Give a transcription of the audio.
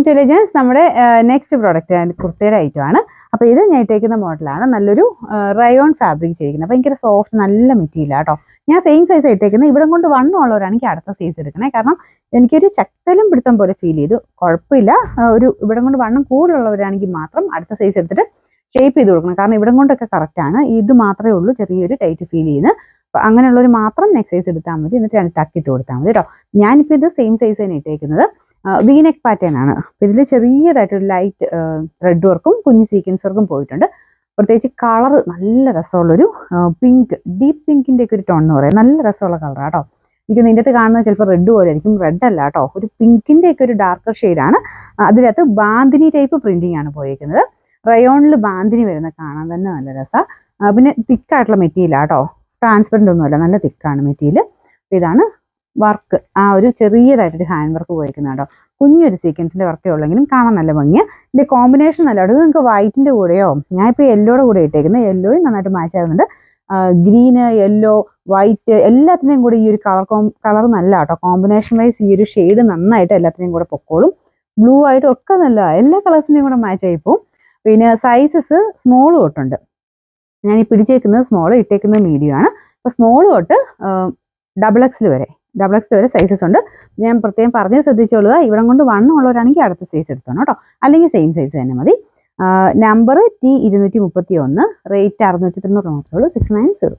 To legends നമ്മുടെ next product കുർത്തയുടെ item ആണ്. അപ്പോൾ ഇത് ഞാൻ ഇട്ടേക്കുന്ന മോഡലാണ്. നല്ലൊരു റയോൺ ഫാബ്രിക് ചെയ്യിക്കുന്നത്. ഭയങ്കര സോഫ്റ്റ് നല്ല മെറ്റീരിയൽ ആട്ടോ. ഞാൻ സെയിം സൈസ് ഇട്ടേക്കുന്നത്. ഇവിടെ കൊണ്ട് വണ്ണമുള്ളവരാണെങ്കിൽ അടുത്ത സൈസ് എടുക്കണേ. കാരണം എനിക്കൊരു ശക്തലും പിടുത്തം പോലെ ഫീൽ ചെയ്തു. കുഴപ്പമില്ല, ഒരു ഇവിടെ കൊണ്ട് വണ്ണം കൂടുതലുള്ളവരാണെങ്കിൽ മാത്രം അടുത്ത സൈസ് എടുത്തിട്ട് ഷേപ്പ് ചെയ്ത് കൊടുക്കണം. കാരണം ഇവിടെ കൊണ്ടൊക്കെ കറക്റ്റാണ്. ഇത് മാത്രമേ ഉള്ളൂ ചെറിയൊരു ടൈറ്റ് ഫീൽ ചെയ്യുന്നത്. അപ്പോൾ അങ്ങനെയുള്ളവർ മാത്രം നെക്സ്റ്റ് സൈസ് എടുത്താൽ മതി. എന്നിട്ട് രണ്ട് ടക്കിട്ട് കൊടുത്താൽ മതി കേട്ടോ. ഞാനിപ്പോൾ ഇത് സെയിം സൈസ് തന്നെ ഇട്ടേക്കുന്നത്. വീനെക്ക് പാറ്റേൺ ആണ്. അപ്പോൾ ഇതിൽ ചെറിയതായിട്ടൊരു ലൈറ്റ് ത്രെഡ് വർക്കും കുഞ്ഞ് സീക്വൻസ് വർക്കും പോയിട്ടുണ്ട്. പ്രത്യേകിച്ച് കളർ നല്ല രസമുള്ളൊരു പിങ്ക്, ഡീപ്പ് പിങ്കിൻ്റെ ഒക്കെ ഒരു ടോൺ എന്ന് പറയാം. നല്ല രസമുള്ള കളറാണ് കേട്ടോ. എനിക്ക് ഇതിൻ്റെ അകത്ത് കാണുന്നത് ചിലപ്പോൾ റെഡ് പോലെ ആയിരിക്കും. റെഡ് അല്ല കേട്ടോ, ഒരു പിങ്കിൻ്റെ ഒക്കെ ഒരു ഡാർക്കർ ഷെയ്ഡാണ്. അതിനകത്ത് ബാന്തിനി ടൈപ്പ് പ്രിന്റിംഗ് ആണ് പോയിരിക്കുന്നത്. റയോണിൽ ബാന്തിനി വരുന്ന കാണാൻ തന്നെ നല്ല രസമാണ്. പിന്നെ തിക്കായിട്ടുള്ള മെറ്റീരിയലാണ് കേട്ടോ, ട്രാൻസ്പെറൻ്റ് ഒന്നുമല്ല, നല്ല തിക്കാണ് മെറ്റീരിയൽ. അപ്പോൾ ഇതാണ് വർക്ക്. ആ ഒരു ചെറിയതായിട്ടൊരു ഹാൻഡ് വർക്ക് പോയിരിക്കുന്നത് കേട്ടോ. കുഞ്ഞൊരു സീക്വൻസിൻ്റെ വർക്കേ ഉള്ളെങ്കിലും കാണാൻ നല്ല ഭംഗിയാണ്. ഇതിൻ്റെ കോമ്പിനേഷൻ നല്ല. അത് നിങ്ങൾക്ക് വൈറ്റിൻ്റെ കൂടെയോ, ഞാനിപ്പോൾ യെല്ലോയുടെ കൂടെ ഇട്ടേക്കുന്നത്. യെല്ലോയും നന്നായിട്ട് മാച്ച് ആകുന്നുണ്ട്. ഗ്രീന്, യെല്ലോ, വൈറ്റ് എല്ലാത്തിൻ്റെയും കൂടെ ഈ ഒരു കളർ നല്ല കേട്ടോ. കോമ്പിനേഷൻ വൈസ് ഈ ഒരു ഷെയ്ഡ് നന്നായിട്ട് എല്ലാത്തിൻ്റെയും കൂടെ പൊക്കോളും. ബ്ലൂ ആയിട്ടും ഒക്കെ നല്ല, എല്ലാ കളേഴ്സിൻ്റെയും കൂടെ മാച്ച് ആയിപ്പോവും. പിന്നെ സൈസസ് സ്മോൾ തൊട്ടുണ്ട്. ഞാൻ ഈ പിടിച്ചേക്കുന്നത് സ്മോൾ, ഇട്ടേക്കുന്നത് മീഡിയം ആണ്. അപ്പോൾ സ്മോൾ തൊട്ട് ഡബിൾ എക്സ് വരെ സൈസസ് ഉണ്ട്. ഞാൻ പ്രത്യേകം പറഞ്ഞ് ശ്രദ്ധിച്ചോളുക. ഇവിടെ കൊണ്ട് വണ്ണമുള്ളവരാണെങ്കിൽ അടുത്ത സൈസ് എടുത്തോണം കേട്ടോ, അല്ലെങ്കിൽ സെയിം സൈസ് തന്നെ മതി. നമ്പർ T231, റേറ്റ് 690 മാത്രമേ ഉള്ളൂ. 690.